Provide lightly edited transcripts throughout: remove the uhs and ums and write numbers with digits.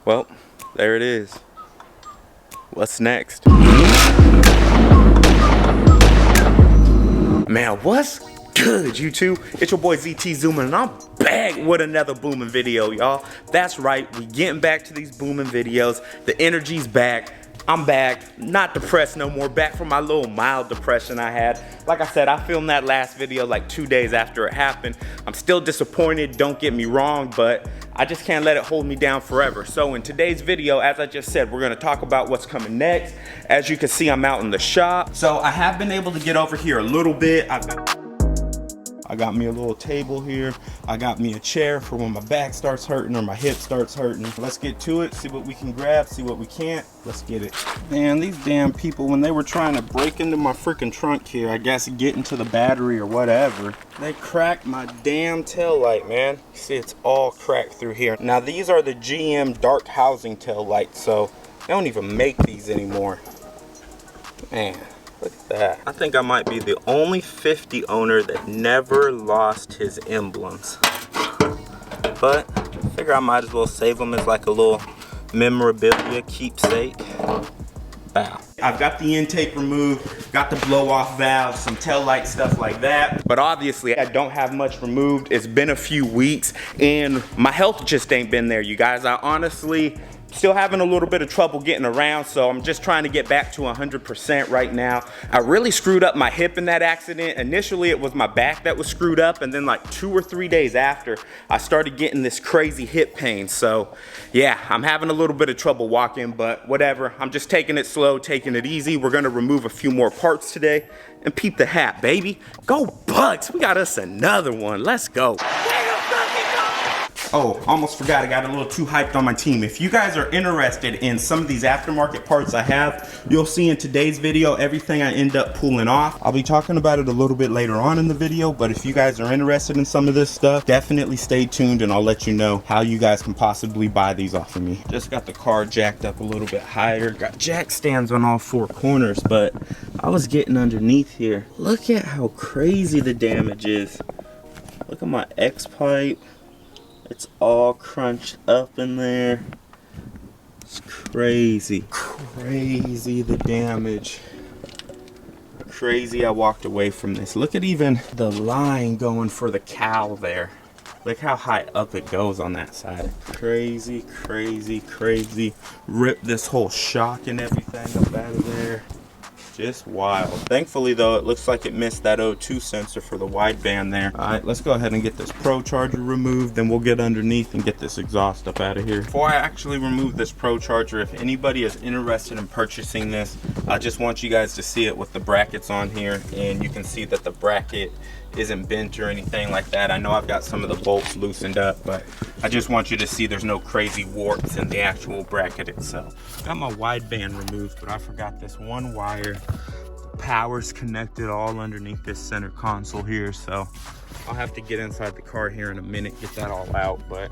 Well, there it is. What's next? Man, what's good, YouTube? It's your boy ZT Zoomin, and I'm back with another booming video, y'all. That's right, we getting back to these booming videos. The energy's back. I'm back, not depressed no more, back from my little mild depression I had. Like I said, I filmed that last video like 2 days after it happened. I'm still disappointed, don't get me wrong, but I just can't let it hold me down forever. So in today's video, as I just said, we're gonna talk about what's coming next. As you can see, I'm out in the shop. So I have been able to get over here a little bit. I got me a little table here. I got me a chair for when my back starts hurting or my hip starts hurting. Let's get to it, see what we can grab, see what we can't. Let's get it. Man, these damn people, when they were trying to break into my freaking trunk here, I guess get into the battery or whatever, they cracked my damn tail light, man. See, it's all cracked through here. Now, these are the GM dark housing tail lights, so they don't even make these anymore. Man. Look at that. I think I might be the only 50 owner that never lost his emblems. But I figure I might as well save them as like a little memorabilia keepsake. Bow. I've got the intake removed, got the blow off valve, some tail light stuff like that. But obviously I don't have much removed. It's been a few weeks and my health just ain't been there, you guys. I honestly still having a little bit of trouble getting around, so I'm just trying to get back to 100% right now. I really screwed up my hip in that accident. Initially, it was my back that was screwed up, and then like 2 or 3 days after, I started getting this crazy hip pain. So yeah, I'm having a little bit of trouble walking, but whatever. I'm just taking it slow, taking it easy. We're gonna remove a few more parts today, and peep the hat, baby. Go Bucks, we got us another one. Let's go. Oh, almost forgot, I got a little too hyped on my team. If you guys are interested in some of these aftermarket parts I have, you'll see in today's video everything I end up pulling off. I'll be talking about it a little bit later on in the video, but if you guys are interested in some of this stuff, definitely stay tuned and I'll let you know how you guys can possibly buy these off of me. Just got the car jacked up a little bit higher. Got jack stands on all 4 corners, but I was getting underneath here. Look at how crazy the damage is. Look at my X-pipe. It's all crunched up in there. It's crazy. Crazy the damage. Crazy I walked away from this. Look at even the line going for the cowl there. Look how high up it goes on that side. Crazy, crazy, crazy. Ripped this whole shock and everything up out of there. Just wild. Thankfully though, it looks like it missed that O2 sensor for the wideband there. All right, let's go ahead and get this Procharger removed, then we'll get underneath and get this exhaust up out of here. Before I actually remove this Procharger, if anybody is interested in purchasing this, I just want you guys to see it with the brackets on here, and you can see that the bracket isn't bent or anything like that. I know I've got some of the bolts loosened up, but I just want you to see there's no crazy warps in the actual bracket itself. Got my wideband removed, but I forgot this one wire. The power's connected all underneath this center console here, so I'll have to get inside the car here in a minute, get that all out, but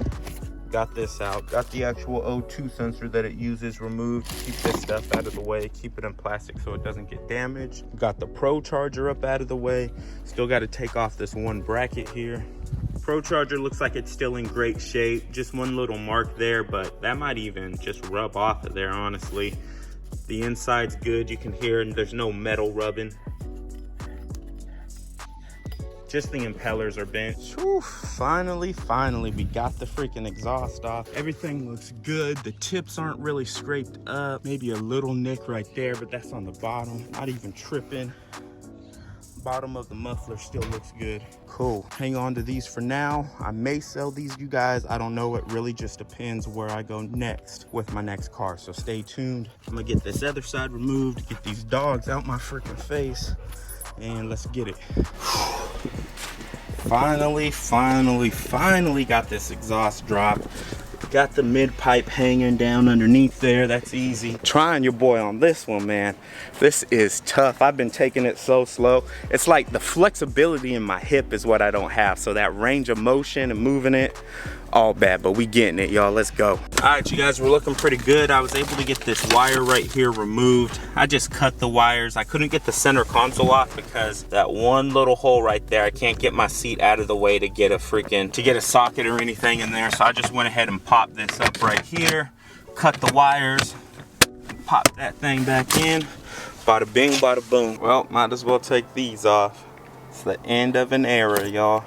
got this out. Got the actual O2 sensor that it uses removed. Keep this stuff out of the way, keep it in plastic so it doesn't get damaged. Got the Procharger up out of the way. Still got to take off this one bracket here. Procharger looks like it's still in great shape. Just one little mark there, but that might even just rub off of there, honestly. The inside's good, you can hear, and there's no metal rubbing. Just the impellers are bent. Whew, finally, we got the freaking exhaust off. Everything looks good. The tips aren't really scraped up. Maybe a little nick right there, but that's on the bottom. Not even tripping. Bottom of the muffler still looks good. Cool. Hang on to these for now. I may sell these, you guys. I don't know. It really just depends where I go next with my next car. So stay tuned. I'm gonna get this other side removed, get these dogs out my freaking face, and let's get it. Finally got this exhaust dropped. Got the mid pipe hanging down underneath there. That's easy. Trying your boy on this one, man. This is tough. I've been taking it so slow. It's like the flexibility in my hip is what I don't have. So that range of motion and moving it, all bad, but we getting it, y'all. Let's go. All right, you guys, we're looking pretty good. I was able to get this wire right here removed. I just cut the wires. I couldn't get the center console off because that one little hole right there, I can't get my seat out of the way to get a socket or anything in there. So I just went ahead and popped this up right here. cut the wires, pop that thing back in. Bada bing, bada boom. Well, might as well take these off. It's the end of an era, y'all.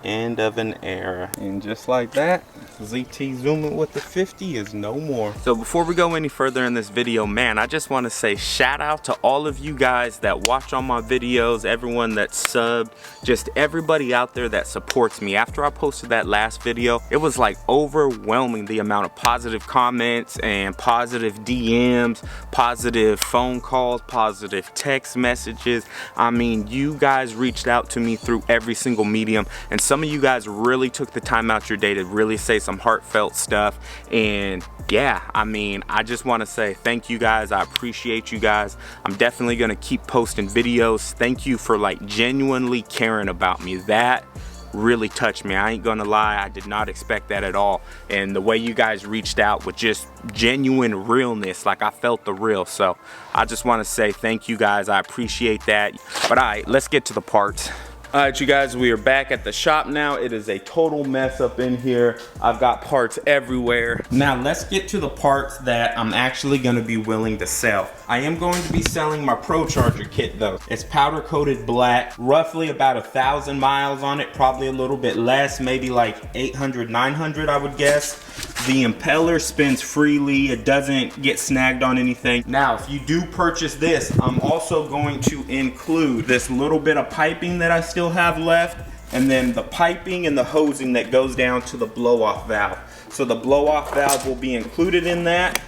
End of an era. And just like that, ZT Zoomin with the 50 is no more. So before we go any further in this video, man, I just want to say shout out to all of you guys that watch all my videos, everyone that's subbed, just everybody out there that supports me. After I posted that last video, it was like overwhelming the amount of positive comments and positive DMs, positive phone calls, positive text messages. I mean, you guys reached out to me through every single medium, and some of you guys really took the time out your day to really say some heartfelt stuff. And yeah, I mean, I just want to say thank you guys. I appreciate you guys. I'm definitely going to keep posting videos. Thank you for like genuinely caring about me. That really touched me. I ain't gonna lie, I did not expect that at all. And the way you guys reached out with just genuine realness, like I felt the real. So I just want to say thank you guys. I appreciate that. But all right, let's get to the parts. Alright, you guys, we are back at the shop now. It is a total mess up in here. I've got parts everywhere. Now let's get to the parts that I'm actually going to be willing to sell. I am going to be selling my Procharged kit though. It's powder coated black, roughly about 1,000 miles on it, probably a little bit less, maybe like 800, 900 I would guess. The impeller spins freely, it doesn't get snagged on anything. Now, if you do purchase this, I'm also going to include this little bit of piping that I still have left, and then the piping and the hosing that goes down to the blow-off valve. So the blow-off valve will be included in that,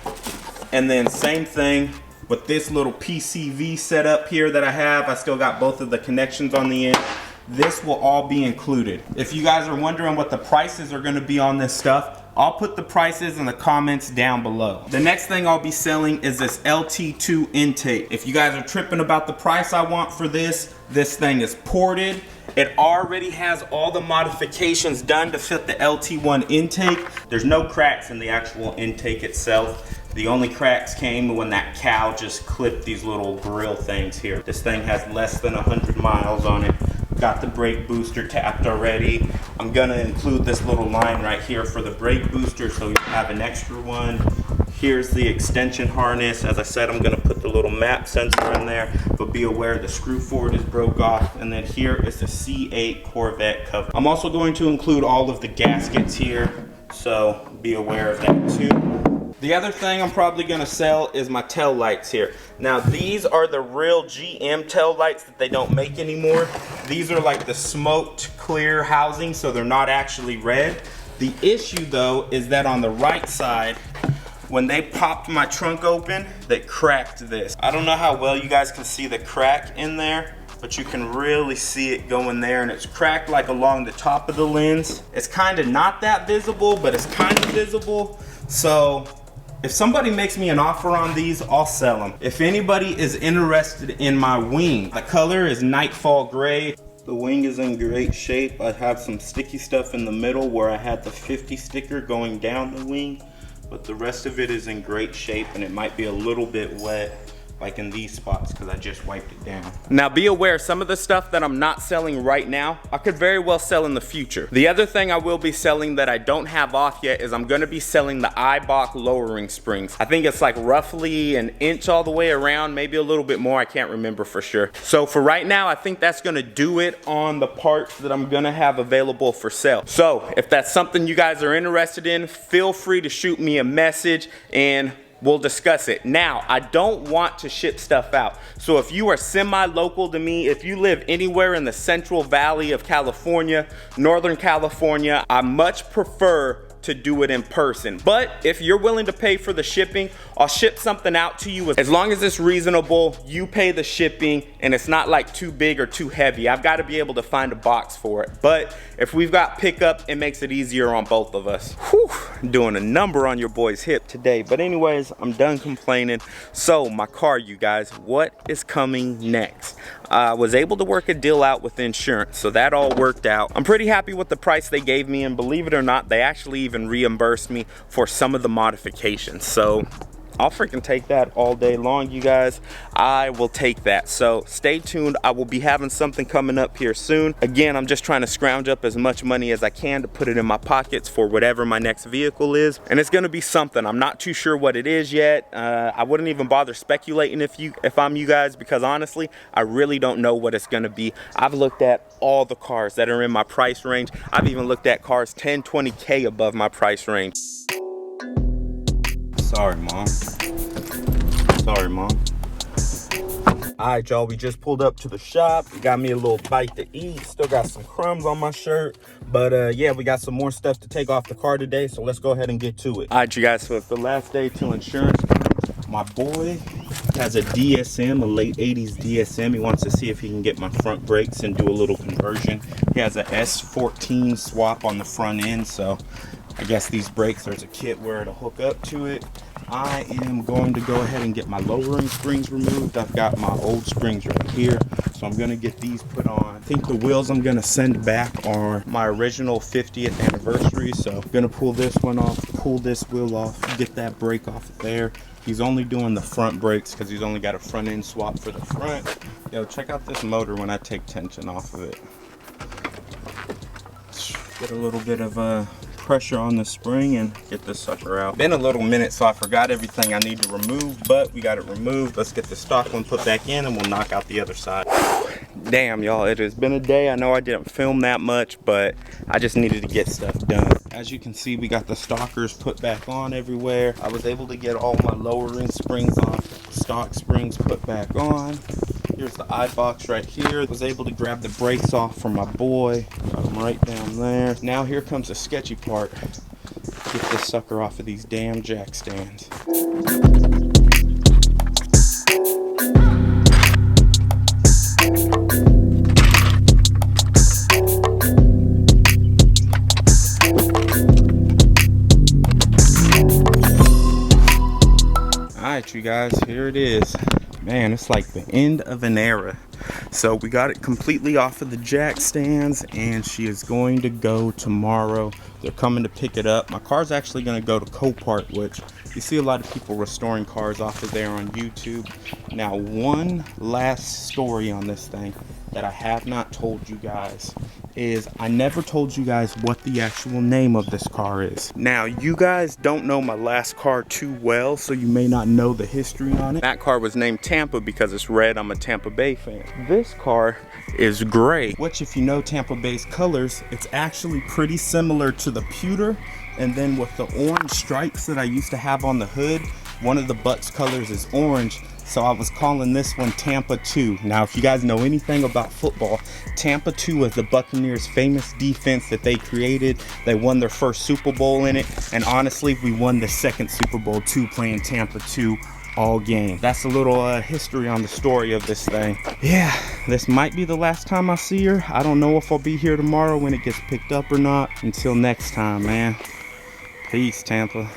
and then same thing with this little PCV setup here that I have. I still got both of the connections on the end. This will all be included. If you guys are wondering what the prices are going to be on this stuff, I'll put the prices in the comments down below. The next thing I'll be selling is this LT2 intake. If you guys are tripping about the price I want for this thing is ported. It already has all the modifications done to fit the LT1 intake. There's no cracks in the actual intake itself. The only cracks came when that cow just clipped these little grill things here. This thing has less than 100 miles on it. Got the brake booster tapped already. I'm gonna include this little line right here for the brake booster so you have an extra one. Here's the extension harness. As I said, I'm gonna put the little map sensor in there, but be aware the screw forward is broke off. And then here is the C8 Corvette cover. I'm also going to include all of the gaskets here, so be aware of that too. The other thing I'm probably gonna sell is my tail lights here. Now these are the real GM tail lights that they don't make anymore. These are like the smoked clear housing, so they're not actually red. The issue though is that on the right side, when they popped my trunk open, they cracked this. I don't know how well you guys can see the crack in there, but you can really see it going there, and it's cracked like along the top of the lens. It's kind of not that visible, but it's kind of visible. So if somebody makes me an offer on these, I'll sell them. If anybody is interested in my wing, the color is Nightfall Gray. The wing is in great shape. I have some sticky stuff in the middle where I had the 50 sticker going down the wing, but the rest of it is in great shape, and it might be a little bit wet, like in these spots, because I just wiped it down. Now be aware, some of the stuff that I'm not selling right now, I could very well sell in the future. The other thing I will be selling that I don't have off yet is I'm gonna be selling the Eibach lowering springs. I think it's like roughly an inch all the way around, maybe a little bit more, I can't remember for sure. So for right now, I think that's gonna do it on the parts that I'm gonna have available for sale. So if that's something you guys are interested in, feel free to shoot me a message and we'll discuss it. Now, I don't want to ship stuff out. So if you are semi-local to me, if you live anywhere in the Central Valley of California, Northern California, I much prefer to do it in person. But if you're willing to pay for the shipping, I'll ship something out to you. As long as it's reasonable, you pay the shipping and it's not like too big or too heavy. I've got to be able to find a box for it. But if we've got pickup, it makes it easier on both of us. Whew, doing a number on your boy's hip today. But anyways, I'm done complaining. So my car, you guys, what is coming next? I was able to work a deal out with insurance, so that all worked out. I'm pretty happy with the price they gave me, and believe it or not, they actually even reimbursed me for some of the modifications. So I'll freaking take that all day long, you guys. I will take that. So stay tuned. I will be having something coming up here soon. Again, I'm just trying to scrounge up as much money as I can to put it in my pockets for whatever my next vehicle is. And it's gonna be something. I'm not too sure what it is yet. I wouldn't even bother speculating if I'm you guys, because honestly, I really don't know what it's gonna be. I've looked at all the cars that are in my price range. I've even looked at cars 10, 20K above my price range. Sorry, Mom. Sorry, Mom. All right, y'all, we just pulled up to the shop. Got me a little bite to eat. Still got some crumbs on my shirt. But yeah, we got some more stuff to take off the car today, so let's go ahead and get to it. All right, you guys, so it's the last day till insurance. My boy has a DSM, a late 80s DSM. He wants to see if he can get my front brakes and do a little conversion. He has a S14 swap on the front end, so I guess these brakes, there's a kit where it'll hook up to it. I am going to go ahead and get my lowering springs removed. I've got my old springs right here, so I'm gonna get these put on. I think the wheels I'm gonna send back are my original 50th anniversary, so I'm gonna pull this one off, pull this wheel off, get that brake off of there. He's only doing the front brakes because he's only got a front end swap for the front. Yo, check out this motor when I take tension off of it. Get a little bit of pressure on the spring and get this sucker out. Been a little minute, so I forgot everything I need to remove, but we got it removed. Let's get the stock one put back in and we'll knock out the other side. Damn, y'all, it has been a day. I know I didn't film that much, but I just needed to get stuff done. As you can see, we got the stalkers put back on everywhere. I was able to get all my lowering springs off, stock springs put back on. Here's the eye box right here. I was able to grab the brakes off from my boy. Got them right down there. Now here comes the sketchy part. Get this sucker off of these damn jack stands. Alright, you guys, here it is. Man, it's like the end of an era. So we got it completely off of the jack stands, and she is going to go tomorrow. They're coming to pick it up. My car's actually going to go to Copart, which you see a lot of people restoring cars off of there on YouTube. Now, one last story on this thing that I have not told you guys is I never told you guys what the actual name of this car is. Now, you guys don't know my last car too well, so you may not know the history on it. That car was named Tampa because it's red. I'm a Tampa Bay fan. This car is gray, which, if you know Tampa Bay's colors, it's actually pretty similar to the pewter. And then with the orange stripes that I used to have on the hood, one of the butts colors is orange. So I was calling this one Tampa 2. Now, if you guys know anything about football, Tampa 2 was the Buccaneers' famous defense that they created. They won their first Super Bowl in it. And honestly, we won the second Super Bowl too, playing Tampa 2 all game. That's a little history on the story of this thing. Yeah, this might be the last time I see her. I don't know if I'll be here tomorrow when it gets picked up or not. Until next time, man. Peace, Tampa.